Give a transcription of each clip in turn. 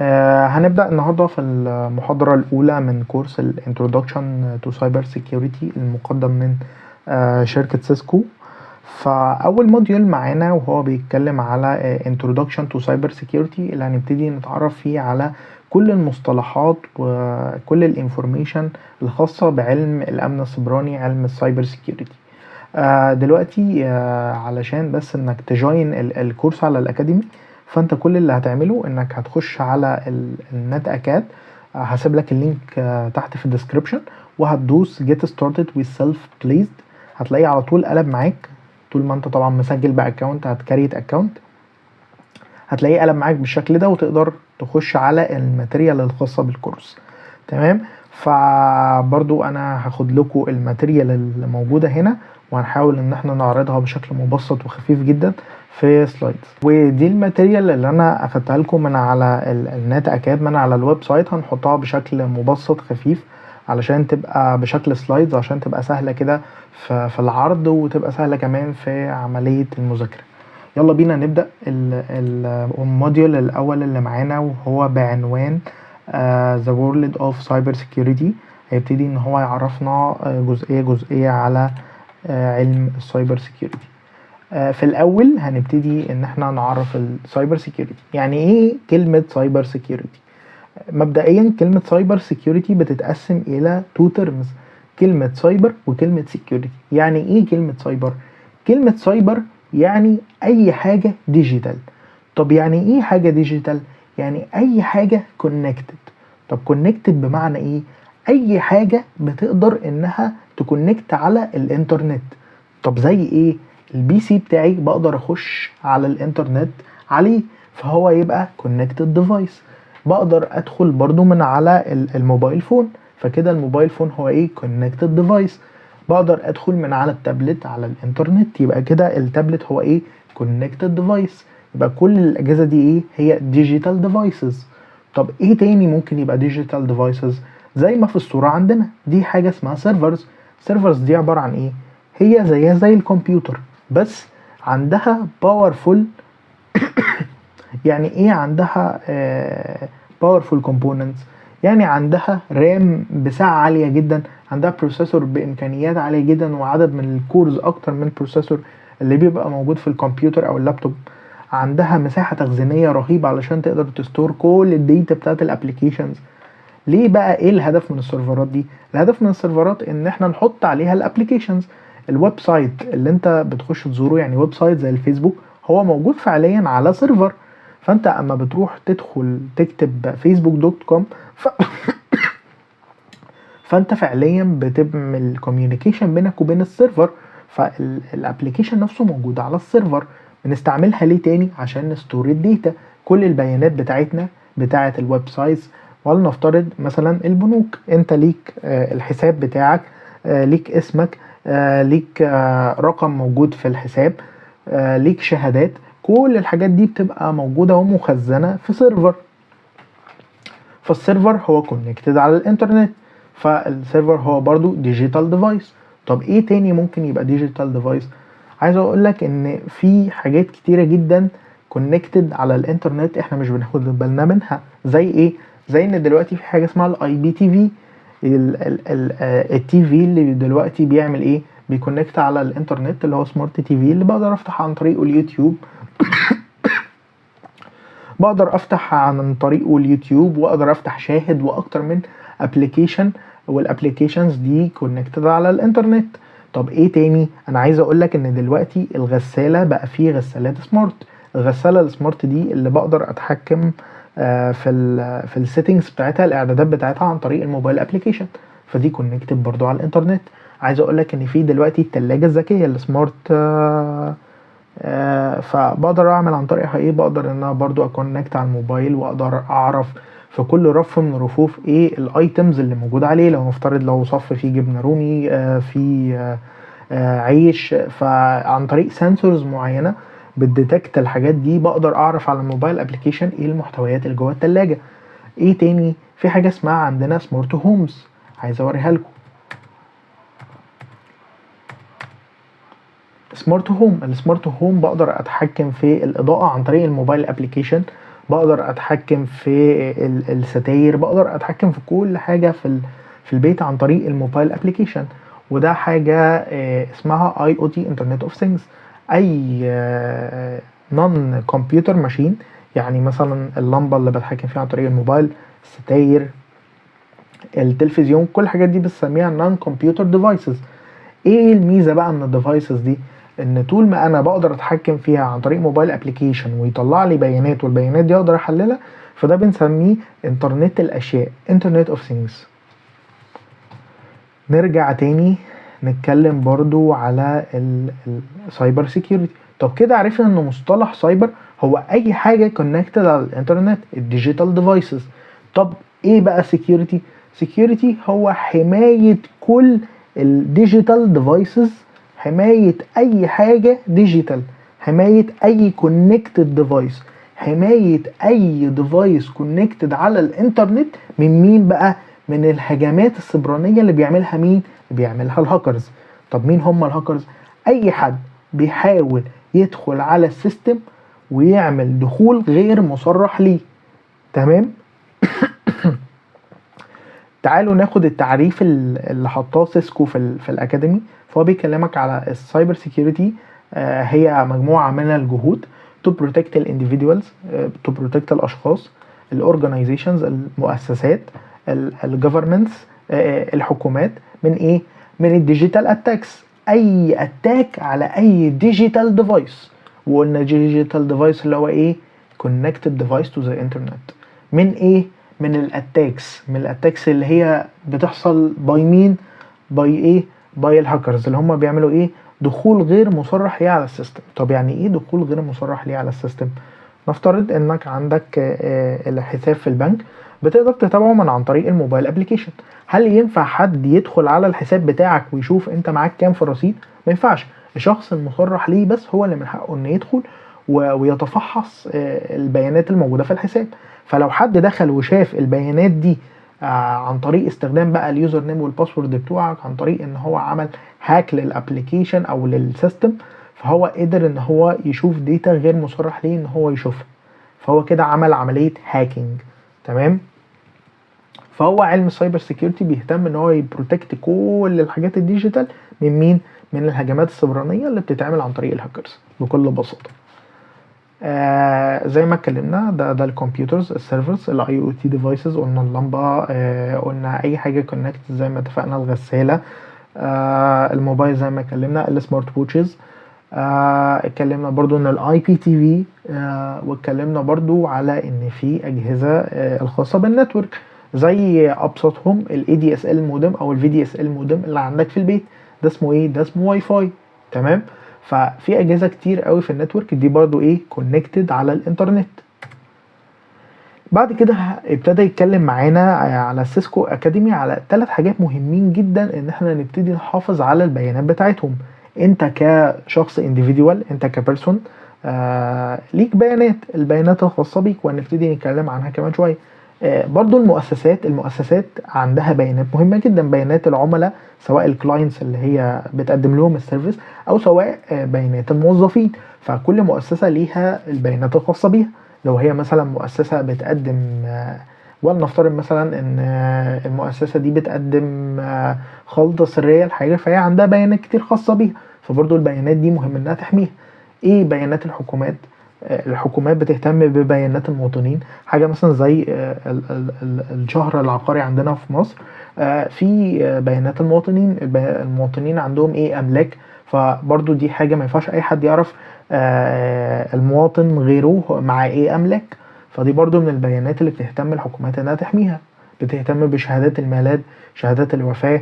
هنبدأ النهاردة في المحاضرة الأولى من كورس ال Introduction to Cyber Security المقدم من شركة سيسكو. فأول موديول معانا وهو بيتكلم على Introduction to Cyber Security اللي هنبتدي نتعرف فيه على كل المصطلحات وكل الانفورميشن الخاصة بعلم الأمن السيبراني، علم السايبر سيكيورتي. دلوقتي علشان بس انك تجوين الكورس على الأكاديمي، فانت كل اللي هتعمله انك هتخش على النت اكاد. هسيب لك اللينك تحت في الديسكريبشن، وهتدوس get started with self pleased. هتلاقيه على طول قلب معاك طول ما انت طبعا مسجل باكونت، هتكريت اكونت، هتلاقيه قلب معاك بالشكل ده، وتقدر تخش على الماتيريال الخاصة بالكورس. تمام، فبرضو انا هاخد لكم الماتيريال اللي موجودة هنا، وهنحاول ان احنا نعرضها بشكل مبسط وخفيف جدا في سلايدز. ودي الماتيريال اللي انا اخدتها لكم من على النت اكاد، من على الويب سايت. هنحطها بشكل مبسط خفيف علشان تبقى بشكل سلايدز، عشان تبقى سهلة كده في العرض، وتبقى سهلة كمان في عملية المذاكرة. يلا بينا نبدأ الموديول الأول اللي معانا، وهو بعنوان The World of Cyber Security. هيبتدي إن هو يعرفنا جزئية على علم السايبر سيكيورتي. في الأول هنبتدي إن احنا نعرف السايبر سيكيورتي. يعني إيه كلمة سايبر سيكيورتي؟ مبدئيا كلمة سايبر سيكيورتي بتتقسم إلى تو ترمز، كلمة سايبر وكلمة سيكيورتي. يعني إيه كلمة سايبر؟ كلمة سايبر يعني أي حاجة ديجيتال. طب يعني إيه حاجة ديجيتال؟ يعني أي حاجة كونكتد. طب كونكتد بمعنى إيه؟ أي حاجة بتقدر إنها تكونكت على الإنترنت. طب زي إيه؟ البي سي بتاعي بقدر أخش على الإنترنت عليه، فهو يبقى كونكتد ديفايس. بقدر أدخل برضو من على الموبايل فون، فكده الموبايل فون هو إيه؟ كونكتد ديفايس. بقدر ادخل من على التابلت على الانترنت، يبقى كده التابلت هو ايه؟ كونكتد ديفايس. يبقى كل الاجهزه دي ايه؟ هي ديجيتال ديفايسز. طب ايه تاني ممكن يبقى ديجيتال ديفايسز؟ زي ما في الصوره عندنا دي حاجه اسمها سيرفرز. سيرفرز دي عباره عن ايه؟ هي زيها زي الكمبيوتر، بس عندها باورفول. يعني ايه عندها باورفول كومبوننتس؟ يعني عندها رام بسعة عالية جدا، عندها بروسيسور بإمكانيات عالية جدا، وعدد من الكورز أكتر من البروسيسور اللي بيبقى موجود في الكمبيوتر أو اللابتوب. عندها مساحة تخزينية رهيبة علشان تقدر تستور كل الداتا بتاعت الابليكيشنز. ليه بقى؟ ايه الهدف من السيرفرات دي؟ الهدف من السيرفرات ان احنا نحط عليها الابليكيشنز. الويب سايت اللي انت بتخش تزوره، يعني ويب سايت زي الفيسبوك، هو موجود فعليا على سيرفر. فانت اما بتروح تدخل تكتب facebook.com فانت فعليا بتعمل كوميونيكيشن بينك وبين السيرفر. فالابليكيشن نفسه موجود على السيرفر. بنستعملها ليه تاني؟ عشان نستور الداتا، كل البيانات بتاعتنا بتاعت الويب سايتس. ولنفترض مثلا البنوك، انت ليك الحساب بتاعك، ليك اسمك، ليك رقم موجود في الحساب، ليك شهادات. كل الحاجات دي بتبقى موجودة ومخزنة في سيرفر. فالسيرفر هو كونكتد على الانترنت، فالسيرفر هو برضو ديجيتال ديفايس. طب ايه تاني ممكن يبقى ديجيتال ديفايس؟ عايز اقول لك ان في حاجات كتيرة جدا كونكتد على الانترنت احنا مش بناخد بالنا منها. زي ايه؟ زي ان دلوقتي في حاجة اسمها الاي بي تي في. التي في اللي دلوقتي بيعمل ايه؟ بيكونكت على الانترنت، اللي هو سمارت تي في، اللي بقدر افتح عن طريقه اليوتيوب. بقدر افتح عن طريقه اليوتيوب، واقدر افتح شاهد واكتر من ابليكيشن، والابليكيشنز دي كونكتد على الانترنت. طب ايه تاني؟ انا عايز اقول لك ان دلوقتي الغسالة بقى فيه غسالات سمارت. الغسالة السمارت دي اللي بقدر اتحكم في السيتنجز بتاعتها، الاعدادات بتاعتها عن طريق الموبايل ابليكيشن، فدي كونكتد برضو على الانترنت. عايز اقول لك ان في دلوقتي التلاجة الذكية السمارت، فبقدر اعمل عن طريقها ايه؟ بقدر ان انا برضو اكونكت على الموبايل، واقدر اعرف في كل رف من رفوف ايه الايتمز اللي موجود عليه. لو نفترض لو صف فيه جبنه رومي، في عيش، فعن طريق سنسورز معينه بتديتكت الحاجات دي، بقدر اعرف على الموبايل ابلكيشن ايه المحتويات اللي جوه التلاجة. ايه تاني؟ في حاجه اسمها عندنا سمارت هومز، عايز اوريها لكم. السمارت هوم بقدر اتحكم في الاضاءه عن طريق الموبايل ابلكيشن. بقدر اتحكم في الستاير، بقدر اتحكم في كل حاجة في البيت عن طريق الموبايل ابليكيشن. وده حاجة اسمها اي او تي، انترنت اوف ثينجز. اي نون كمبيوتر ماشين، يعني مثلا اللمبة اللي بتحكم فيها عن طريق الموبايل، الستاير، التلفزيون، كل الحاجات دي بنسميها نون كمبيوتر ديفايسز. ايه الميزه بقى من الديفايسز دي؟ ان طول ما انا بقدر اتحكم فيها عن طريق موبايل ابلكيشن ويطلع لي بيانات، والبيانات دي اقدر احللها، فده بنسميه انترنت الاشياء، انترنت اوف ثينجز. نرجع تاني نتكلم برضو على السايبر سيكيورتي. طب كده عرفنا ان مصطلح سايبر هو اي حاجه كونكتد على الانترنت، الديجيتال ديفايسز. طب ايه بقى سيكيورتي؟ سيكيورتي هو حمايه كل الديجيتال ديفايسز، حمايه اي حاجه ديجيتال، حمايه اي كونكتد ديفايس، حمايه اي ديفايس كونكتد على الانترنت. من مين بقى؟ من الهجمات السبرانيه اللي بيعملها مين؟ اللي بيعملها الهاكرز. طب مين هم الهاكرز؟ اي حد بيحاول يدخل على السيستم ويعمل دخول غير مصرح ليه. تمام. تعالوا ناخد التعريف اللي حطاه سيسكو في الاكاديمي. فهو بيكلمك على السايبر سيكيورتي هي مجموعه من الجهود to protect the individuals، to protect الاشخاص، الاورجنايزيشنز، المؤسسات، الجفرمنتس، الحكومات، من ايه؟ من الديجيتال اتاكس. اي اتاك على اي ديجيتال ديفايس. وقلنا ديجيتال ديفايس اللي هو ايه؟ connected device to the internet. من ايه؟ من الاتاكس، من الاتاكس اللي هي بتحصل باي مين؟ باي ايه؟ باي الهاكرز، اللي هم بيعملوا ايه؟ دخول غير مصرح ليه على السيستم. طب يعني ايه دخول غير مصرح ليه على السيستم؟ نفترض انك عندك الحساب في البنك، بتقدر تتابعه من عن طريق الموبايل ابليكيشن. هل ينفع حد يدخل على الحساب بتاعك ويشوف انت معاك كام في الرصيد؟ ما ينفعش. الشخص المصرح ليه بس هو اللي من حقه انه يدخل ويتفحص البيانات الموجودة في الحساب. فلو حد دخل وشاف البيانات دي عن طريق استخدام بقى اليوزر نيم والباسورد بتوعك، عن طريق ان هو عمل هاك للابليكيشن او للسيستم، فهو قدر ان هو يشوف ديتا غير مصرح ليه ان هو يشوفها، فهو كده عمل عملية هاكينج. تمام. فهو علم السايبر سيكيورتي بيهتم ان هو يبروتكت كل الحاجات الديجيتال من مين؟ من الهجمات السبرانية اللي بتتعمل عن طريق الهاكرز بكل بساطة. زي ما اتكلمنا، ده الكمبيوترز، السيرفرز، الاي او تي ديفايسز، قلنا اللمبه، قلنا اي حاجه كونكت زي ما اتفقنا، الغساله، الموبايل زي ما اتكلمنا، السمارت ووتشز، اتكلمنا برضو ان الاي بي تي في، واتكلمنا برضو على ان في اجهزه الخاصه بالنتورك، زي ابسطهم الاي دي اس ال مودم او الفي دي اس ال مودم اللي عندك في البيت. ده اسمه ايه؟ ده اسمه واي فاي. تمام. ففي اجهزه كتير قوي في النتورك دي برضو ايه؟ كونكتد على الانترنت. بعد كده ابتدى يتكلم معانا على السيسكو اكاديمي على 3 حاجات مهمين جدا ان احنا نبتدي نحافظ على البيانات بتاعتهم. انت كشخص انديفيديوال، انت كبيرسون، ليك بيانات، البيانات الخاصه بيك، وهنبتدي نتكلم عنها كمان شويه. برضو المؤسسات عندها بيانات مهمه جدا، بيانات العملاء، سواء الكلاينتس اللي هي بتقدم لهم السيرفيس، او سواء بيانات الموظفين. فكل مؤسسه ليها البيانات الخاصه بيها. لو هي مثلا مؤسسه بتقدم، ولنفترض مثلا ان المؤسسه دي بتقدم خلطه سريه لحاجه، فهي عندها بيانات كتير خاصه بيها، فبرضو البيانات دي مهم انها تحميها. ايه بيانات الحكومات؟ الحكومات بتهتم ببيانات المواطنين، حاجه مثلا زي الشهر العقاري عندنا في مصر، في بيانات المواطنين. المواطنين عندهم ايه؟ املاك. فبرضو دي حاجه ما ينفعش اي حد يعرف المواطن غيره مع ايه املاك. فدي برضو من البيانات اللي بتهتم الحكومات انها تحميها. بتهتم بشهادات الميلاد، شهادات الوفاه،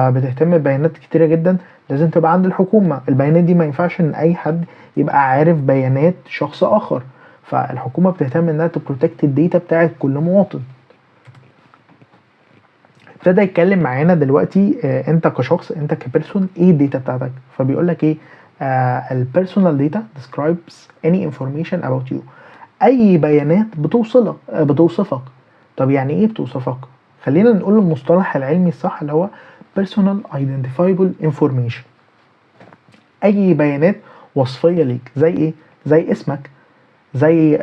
بتهتم ببيانات كتيره جدا لازم تبقى عند الحكومه. البيانات دي ما ينفعش ان اي حد يبقى عارف بيانات شخص اخر، فالحكومه بتهتم انها تبروتكت الداتا بتاعت كل مواطن. ابتدى يتكلم معانا دلوقتي انت كشخص، انت كبيرسون، ايه الداتا بتاعتك؟ فبيقول لك ايه؟ البيرسونال داتا describes any information about you. اي بيانات بتوصفك. طب يعني ايه بتوصفك؟ خلينا نقول المصطلح العلمي الصح اللي هو personal identifiable information. اي بيانات وصفيه ليك، زي ايه؟ زي اسمك، زي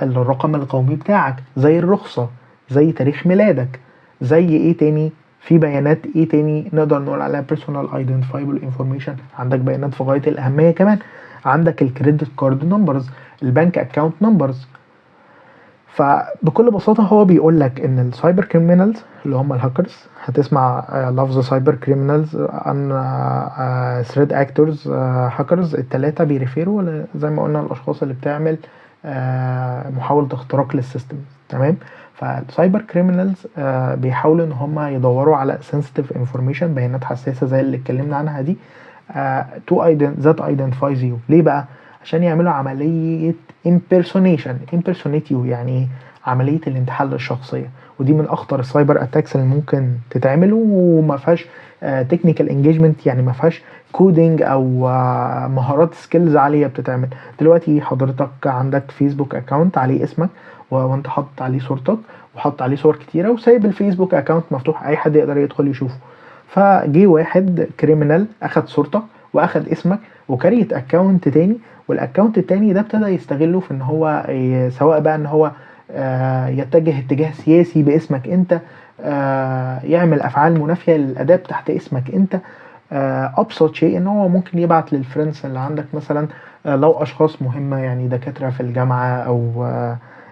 الرقم القومي بتاعك، زي الرخصة، زي تاريخ ميلادك، زي ايه تاني، في بيانات ايه تاني نقدر نقول عليها personal identifiable information. عندك بيانات في غاية الأهمية كمان، عندك الكريدت كارد نمبرز، البنك اكاونت نمبرز. فبكل بساطة هو بيقول لك ان السايبر كريمنالز اللي هم الهاكرز، هتسمع لفظ سايبر كريمنالز ان ثريد اكتورز هاكرز، التلاتة بيريفيروا زي ما قلنا الاشخاص اللي بتعمل محاولة اختراق للسيستم. تمام. فالسايبر كريمنالز بيحاولوا ان هم يدوروا على sensitive information، بيانات حساسة زي اللي اتكلمنا عنها دي، that identifies you. ليه بقى؟ عشان يعملوا عملية impersonate you، يعني عملية الانتحال للشخصية. ودي من اخطر السايبر اتاكس اللي ممكن تتعمل، وما فيهاش تكنيكال انجيجمنت، يعني ما فيهاش كودينج او مهارات سكيلز عالية بتتعمل. دلوقتي حضرتك عندك فيسبوك اكاونت عليه اسمك وانت حاطط عليه صورتك وحاطط عليه صور كتيرة وسايب الفيسبوك اكاونت مفتوح، اي حد يقدر يدخل يشوفه. فجي واحد كريمنال اخد صورتك واخد اسمك وكريت اكاونت تاني، والاكونت التاني ده ابتدى يستغله في ان هو سواء بقى ان هو يتجه اتجاه سياسي باسمك انت، يعمل افعال منافية للاداب تحت اسمك انت. ابسط شيء ان هو ممكن يبعت للفريندز اللي عندك مثلا، لو اشخاص مهمة يعني دكاترة في الجامعة او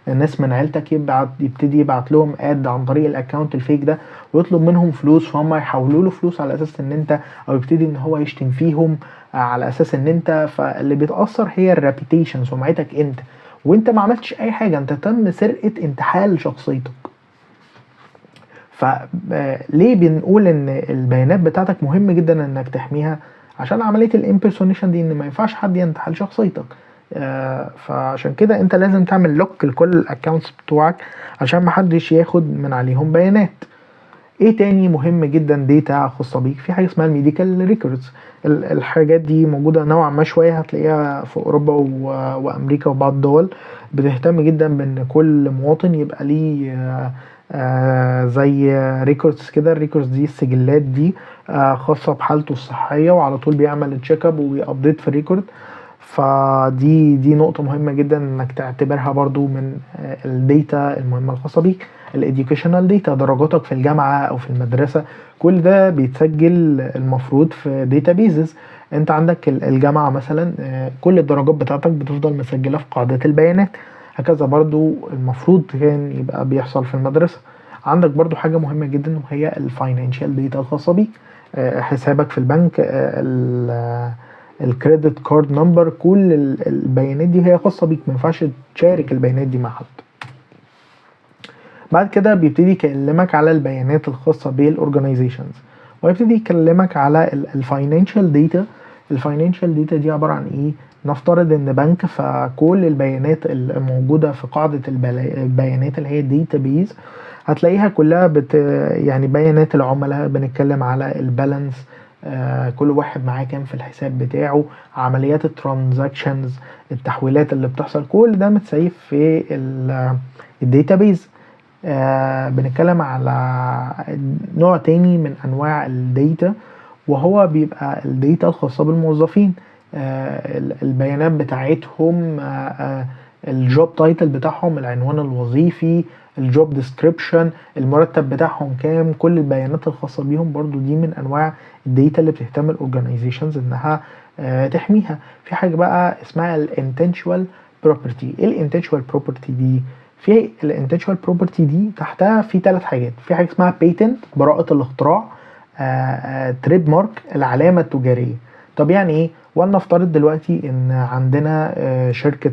الناس من عيلتك، يبتدي يبعت لهم اد عن طريق الاكونت الفيك ده ويطلب منهم فلوس، فهم يحولوا له فلوس على اساس ان انت، او يبتدي ان هو يشتم فيهم على اساس ان انت. فاللي بيتاثر هي الريبيتيشن، سمعتك انت، وانت ما عملتش اي حاجه، انت تم سرقه انتحال شخصيتك. فليه بنقول ان البيانات بتاعتك مهم جدا انك تحميها؟ عشان عمليه الامبرسونيشن دي، ان ما ينفعش حد ينتحل شخصيتك. فعشان كده انت لازم تعمل لوك لكل الاكونتس بتوعك عشان ما حدش ياخد من عليهم بيانات. ايه تاني مهم جدا ديتا خاصة بيك؟ في حاجة اسمها الميديكال ريكوردز. الحاجات دي موجودة نوعا ما شوية، هتلاقيها في اوروبا وامريكا وبعض الدول بتهتم جدا بان كل مواطن يبقى ليه زي ريكوردز كده. الريكوردز دي، السجلات دي خاصة بحالته الصحية، وعلى طول بيعمل تشيك اب وبيابديت في الريكورد. فدي نقطة مهمة جدا انك تعتبرها برضو من الديتا المهمة الخاصة بيك. الاديوكيشنال ديتا، درجاتك في الجامعة او في المدرسة، كل ده بيتسجل المفروض في داتابيزز. انت عندك الجامعة مثلا، كل الدرجات بتاعتك بتفضل مسجلة في قاعدة البيانات. هكذا برضو المفروض كان يبقى بيحصل في المدرسة. عندك برضو حاجة مهمة جدا وهي الفاينانشال ديتا الخاصة بيك، حسابك في البنك، الكريدت كارد نمبر، كل البيانات دي هي خاصة بيك، ما ينفعش تشارك البيانات دي مع حد. بعد كده بيبتدي يكلمك على البيانات الخاصة بالاورجانيزيشنز، ويبتدي يكلمك على الفاينانشال داتا. الفاينانشال داتا دي عبارة عن ايه؟ نفترض ان بنك، فكل البيانات الموجودة في قاعدة البيانات اللي هي الداتابيز هتلاقيها كلها يعني بيانات العملاء، بنتكلم على البالانس، كل واحد معاه كام في الحساب بتاعه، عمليات الترانزاكشنز، التحويلات اللي بتحصل، كل ده متسيف في الداتابيز. بنتكلم على نوع تاني من انواع الداتا، وهو بيبقى الداتا الخاصة بالموظفين، البيانات بتاعتهم، الجوب تايتل بتاعهم، العنوان الوظيفي، الجوب ديسكريبشن، المرتب بتاعهم كام، كل البيانات الخاصة بيهم برضو دي من انواع الداتا اللي بتهتم الاورجانيزيشنز انها تحميها. في حاجة بقى اسمها الانتنشوال بروبرتي. ايه الانتنشوال بروبرتي دي؟ في الانتنشوال بروبرتي دي تحتها في 3 حاجات. في حاجة اسمها بيتنت، براءة الاختراع، تريد مارك، العلامة التجارية. طب يعني ايه؟ ولنفترض دلوقتي ان عندنا شركة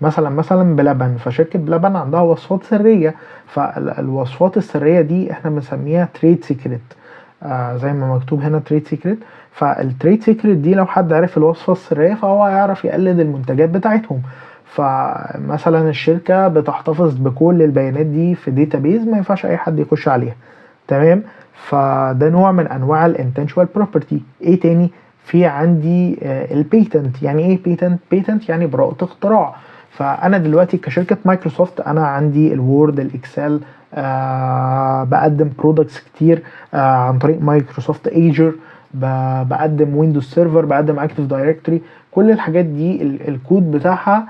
مثلا بلبن، فشركة بلبن عندها وصفات سرية، فالوصفات السرية دي احنا بنسميها تريد سيكريت، زي ما مكتوب هنا تريد سيكريت. فالتريد سيكريت دي لو حد عرف الوصفة السرية فهو هيعرف يقلد المنتجات بتاعتهم. فمثلا الشركة بتحتفظ بكل البيانات دي في داتابيز، ما ينفعش اي حد يخش عليها. تمام. فده نوع من انواع الانتنشوال بروبرتي. ايه تاني؟ في عندي البيتنت. يعني ايه بيتنت؟ بيتنت يعني براءة اختراع. فانا دلوقتي كشركة مايكروسوفت انا عندي الوورد، الاكسل، بقدم برودكتس كتير عن طريق مايكروسوفت ايجر، بقدم ويندوز سيرفر، بقدم اكتيف دايركتوري، كل الحاجات دي الكود بتاعها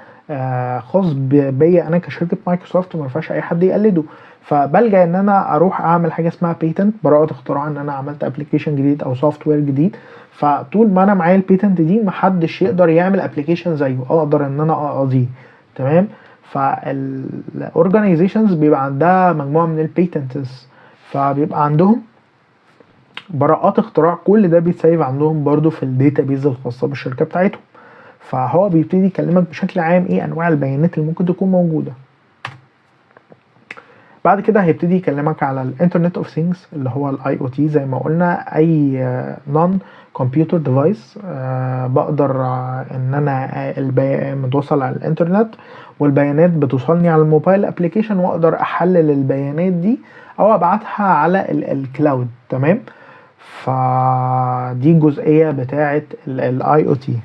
خاص بيا انا كشركه مايكروسوفت، ما ينفعش اي حد يقلده. فبلجأ ان انا اروح اعمل حاجه اسمها بيتنت، براءه اختراع، ان انا عملت ابلكيشن جديد او سوفت وير جديد. فطول ما انا معايا البيتنت دي محدش يقدر يعمل ابلكيشن زيه، اقدر ان انا اقاضيه. تمام. فالاورجانيزيشنز بيبقى عندها مجموعه من البيتنتس، فبيبقى عندهم براءات اختراع. كل ده بيتسيف عندهم برضو في الداتابيز الخاصه بالشركه بتاعتهم. فهو بيبتدي يكلمك بشكل عام ايه انواع البيانات اللي ممكن تكون موجوده. بعد كده هيبتدي يكلمك على الانترنت اوف ثينجز اللي هو الاي او تي. زي ما قلنا، اي نون كمبيوتر ديفايس بقدر ان انا متوصل على الانترنت، والبيانات بتوصلني على الموبايل ابلكيشن، واقدر احلل البيانات دي او ابعتها على الكلاود. تمام. فدي جزئيه بتاعه الاي او تي.